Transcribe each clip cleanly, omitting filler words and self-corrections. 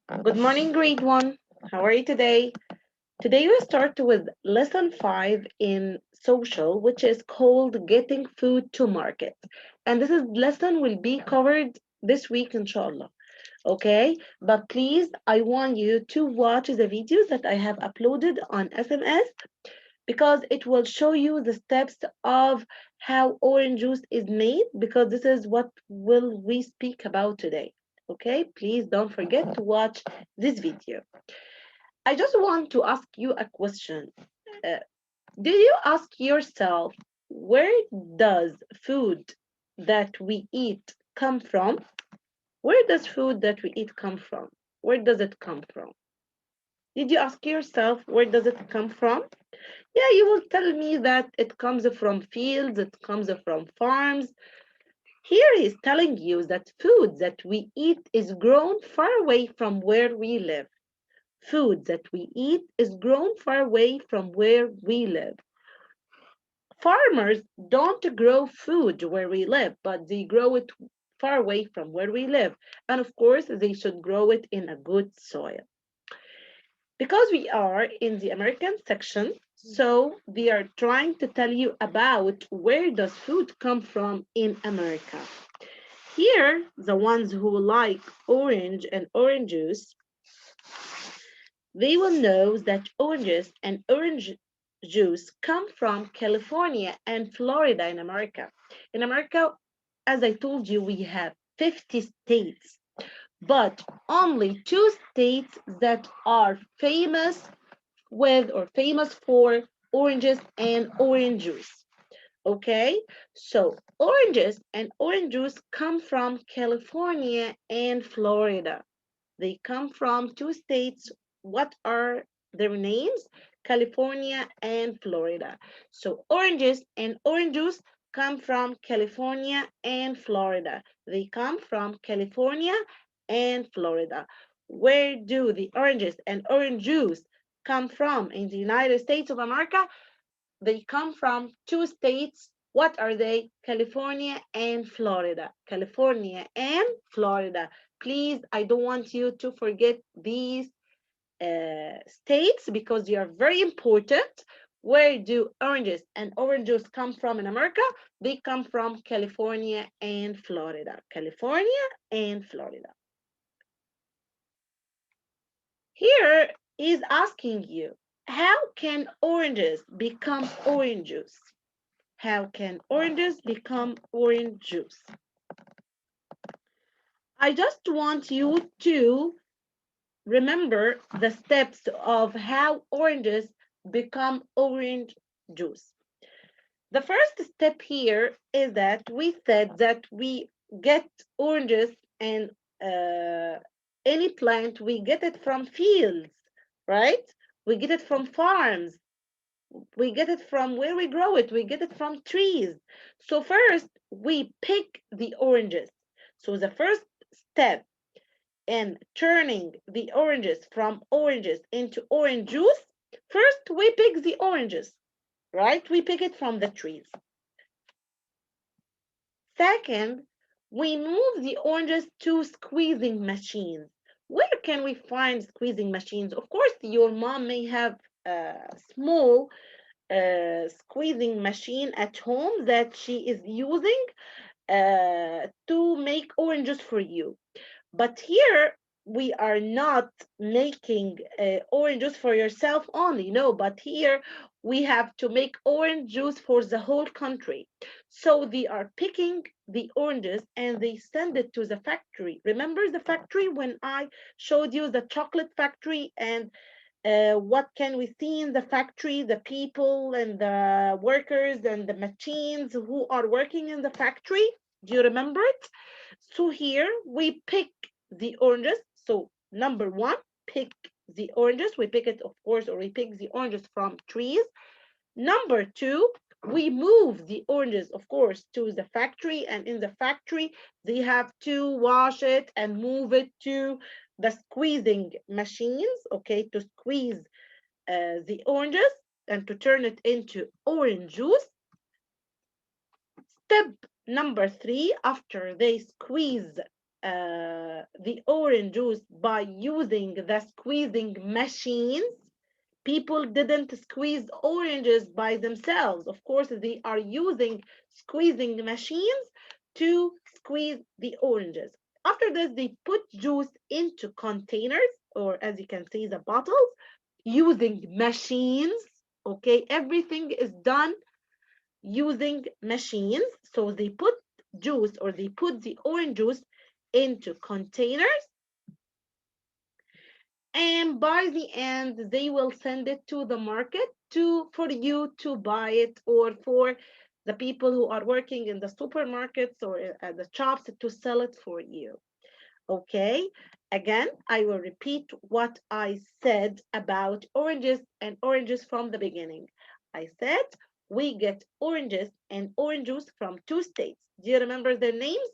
Good morning, grade one. How are you today? Today we start with lesson 5 in social, which is called Getting Food to Market. And this is lesson will be covered this week, inshallah. Okay, but please, I want you to watch the videos that I have uploaded on SMS because it will show you the steps of how orange juice is made because this is what will we speak about today. Okay, please don't forget to watch this video. I just want to ask you a question. uh, did you ask yourself, where does food that we eat come from? Where does food that we eat come from? Where does it come from? Did you ask yourself, where does it come from? Yeah, you will tell me that it comes from fields, it comes from farms. Here he's telling you that food that we eat is grown far away from where we live. Food that we eat is grown far away from where we live. Farmers don't grow food where we live, but they grow it far away from where we live. And of course, they should grow it in a good soil. Because we are in the American section, so they are trying to tell you about where does food come from in America. Here, the ones who like orange and orange juice, they will know that oranges and orange juice come from California and Florida in America. In America, as I told you, we have 50 states, but only two states that are famous with or famous for oranges and orange juice. Okay, so oranges and orange juice come from California and Florida. They come from two states. What are their names? California and Florida. So oranges and orange juice come from California and Florida. They come from California and Florida. Where do the oranges and orange juice come from in the United States of America? They come from two states. What are they? California and Florida. California and Florida. Please, I don't want you to forget these states because they are very important. Where do oranges and orange juice come from in America? They come from California and Florida. California and Florida. Here is asking you, how can oranges become orange juice? How can oranges become orange juice? I just want you to remember the steps of how oranges become orange juice. The first step here is that we said that we get oranges and uh, any plant, we get it from fields, right? We get it from farms. We get it from where we grow it. We get it from trees. So first, we pick the oranges. So the first step in turning the oranges from oranges into orange juice, first we pick the oranges, right? We pick it from the trees. Second, we move the oranges to squeezing machines. Where can we find squeezing machines? Of course, your mom may have a small squeezing machine at home that she is using to make oranges for you. But here we are not making orange juice for yourself only. No, but here we have to make orange juice for the whole country. So they are picking the oranges and they send it to the factory. Remember the factory when I showed you the chocolate factory and what can we see in the factory, the people and the workers and the machines who are working in the factory? Do you remember it? So here we pick the oranges. So number one, pick the oranges. We pick it, of course, or we pick the oranges from trees. Number two, we move the oranges, of course, to the factory. And in the factory, they have to wash it and move it to the squeezing machines, okay, to squeeze the oranges and to turn it into orange juice. Step number three, after they squeeze the orange juice by using the squeezing machines. People didn't squeeze oranges by themselves. Of course, they are using squeezing machines to squeeze the oranges. After this, they put juice into containers, or as you can see, the bottles, using machines. Okay, everything is done using machines. So they put juice, or they put the orange juice into containers, and by the end they will send it to the market to for you to buy it, or for the people who are working in the supermarkets or at the shops to sell it for you. Okay, again, I will repeat what I said about oranges and oranges from the beginning. I said we get oranges and orange juice from two states. Do you remember their names?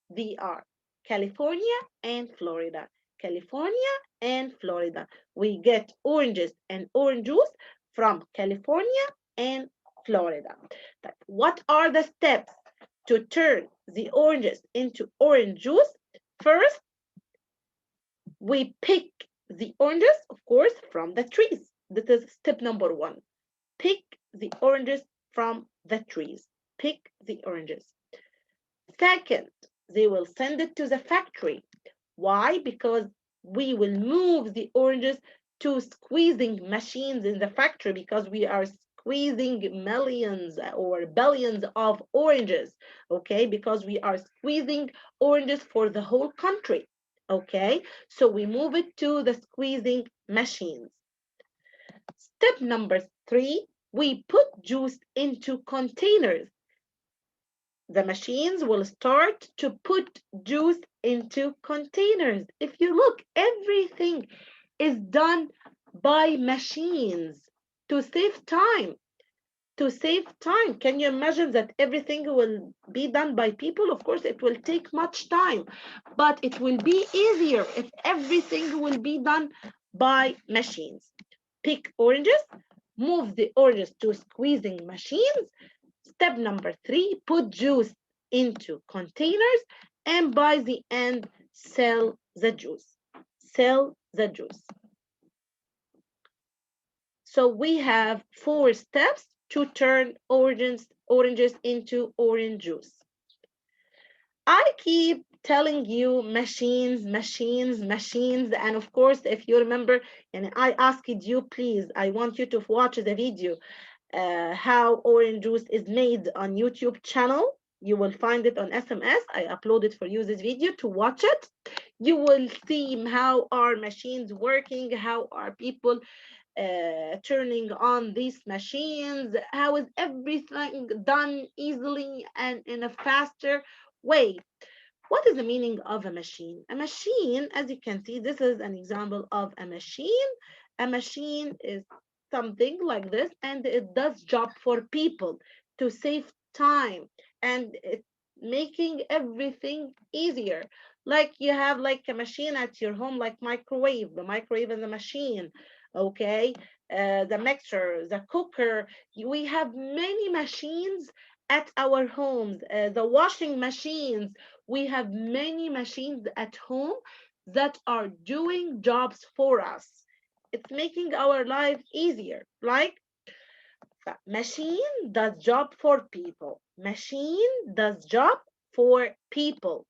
They are California and Florida. California and Florida. We get oranges and orange juice from California and Florida. But what are the steps to turn the oranges into orange juice? First, we pick the oranges, of course, from the trees. This is step number one. Pick the oranges from the trees. Pick the oranges. Second, they will send it to the factory. Why? Because we will move the oranges to squeezing machines in the factory, because we are squeezing millions or billions of oranges, okay? Because we are squeezing oranges for the whole country, okay? So we move it to the squeezing machines. Step number three, we put juice into containers. The machines will start to put juice into containers. If you look, everything is done by machines to save time. To save time. Can you imagine that everything will be done by people? Of course, it will take much time, but it will be easier if everything will be done by machines. Pick oranges, move the oranges to squeezing machines. Step number three, put juice into containers, and by the end, sell the juice. Sell the juice. So we have 4 steps to turn oranges into orange juice. I keep telling you machines, machines, machines. And of course, if you remember, and I asked you, please, I want you to watch the video how orange juice is made on YouTube channel. You will find it on SMS. I uploaded for you this video to watch it. You will see how are machines working, how are people turning on these machines, how is everything done easily and in a faster way. What is the meaning of a machine? A machine, as you can see, this is an example of a machine. A machine is something like this, and it does job for people to save time, and it's making everything easier. Like you have like a machine at your home, like microwave. The microwave is a machine, okay? The mixer, the cooker. We have many machines at our homes. The washing machines, we have many machines at home that are doing jobs for us. It's making our life easier. Like machine does job for people. Machine does job for people.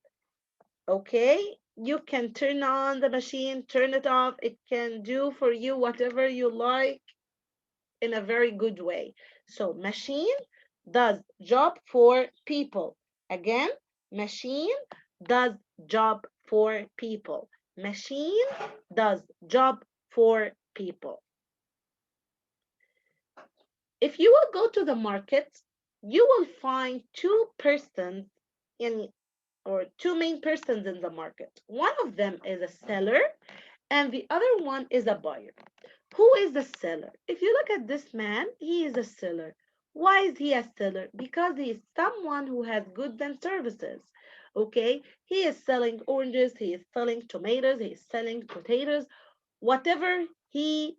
Okay? You can turn on the machine, turn it off. It can do for you whatever you like in a very good way. So machine does job for people. Again, machine does job for people. Machine does job for people. If you will go to the market, you will find two persons in or two main persons in the market. One of them is a seller and the other one is a buyer. Who is the seller? If you look at this man, he is a seller. Why is he a seller? Because he is someone who has goods and services. Okay, he is selling oranges, he is selling tomatoes, he is selling potatoes, whatever he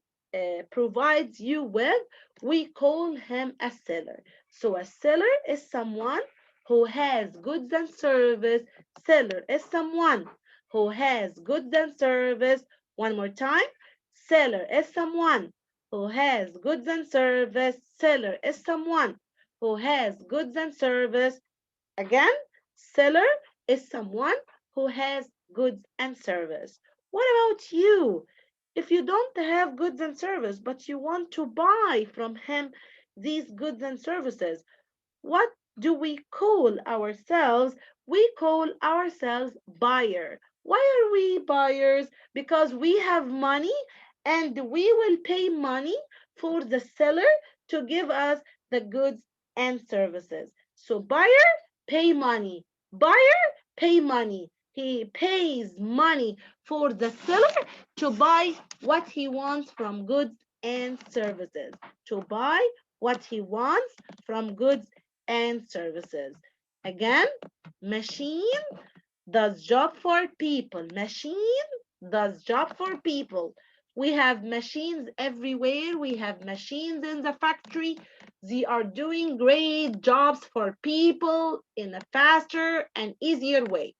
provides you with, we call him a seller. So a seller is someone who has goods and service. Seller is someone who has goods and service. One more time. Seller is someone who has goods and service. Seller is someone who has goods and service. Again, seller is someone who has goods and service. What about you? If you don't have goods and service, but you want to buy from him these goods and services, what do we call ourselves? We call ourselves buyer. Why are we buyers? Because we have money and we will pay money for the seller to give us the goods and services. So buyer pay money. Buyer pay money. He pays money for the seller to buy what he wants from goods and services. To buy what he wants from goods and services. Again, machine does job for people. Machine does job for people. We have machines everywhere. We have machines in the factory. They are doing great jobs for people in a faster and easier way.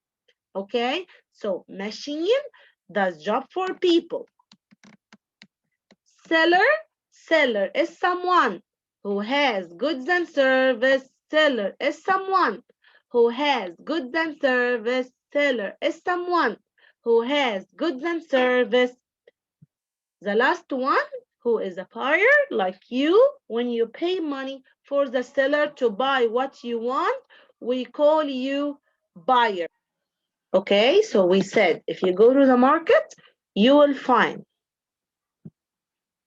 Okay, so machine does job for people. Seller, seller is someone who has goods and service. Seller is someone who has goods and service. Seller is someone who has goods and service. The last one, who is a buyer, like you, when you pay money for the seller to buy what you want, we call you buyer. Okay, so we said if you go to the market, you will find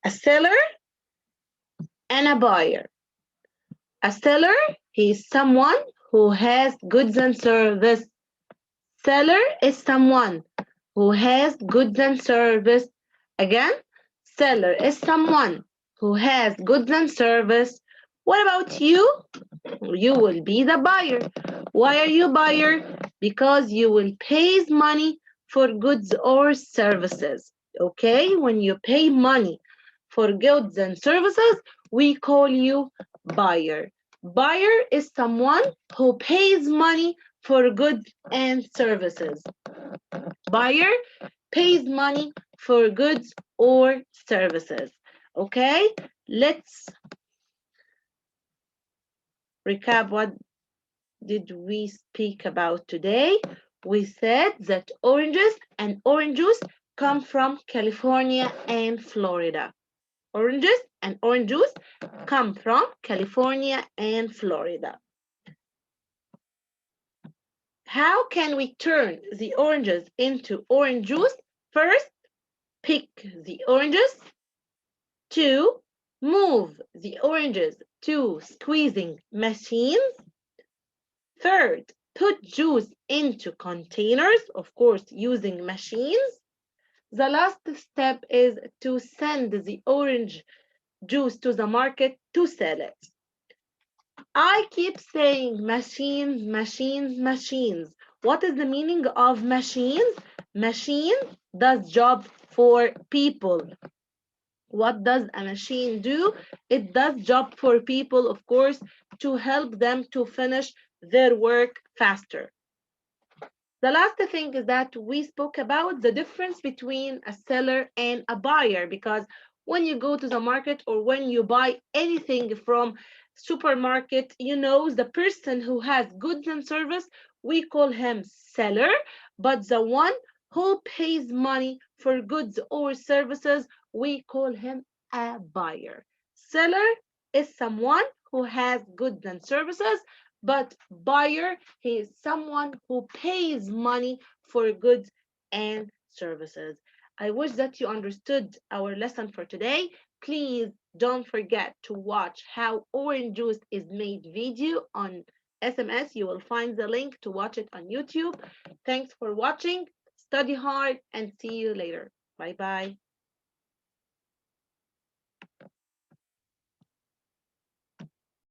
a seller and a buyer. A seller, he is someone who has goods and service. Seller is someone who has goods and service. Again, seller is someone who has goods and service. What about you? You will be the buyer. Why are you buyer? Because you will pay money for goods or services. Okay, when you pay money for goods and services, we call you buyer. Buyer is someone who pays money for goods and services. Buyer pays money for goods or services. Okay, let's recap what did we speak about today. We said that oranges and orange juice come from California and Florida. Oranges and orange juice come from California and Florida. How can we turn the oranges into orange juice? First, pick the oranges. Two, move the oranges to squeezing machines. Third, put juice into containers, of course, using machines. The last step is to send the orange juice to the market to sell it. I keep saying machines, machines, machines. What is the meaning of machines? Machine does job for people. What does a machine do? It does job for people, of course, to help them to finish their work faster. The last thing is that we spoke about the difference between a seller and a buyer, because when you go to the market or when you buy anything from supermarket, you know the person who has goods and service, we call him seller, but the one who pays money for goods or services, we call him a buyer. Seller is someone who has goods and services, but buyer, he is someone who pays money for goods and services. I wish that you understood our lesson for today. Please don't forget to watch how orange juice is made video on SMS. You will find the link to watch it on YouTube. Thanks for watching. Study hard and see you later. Bye bye.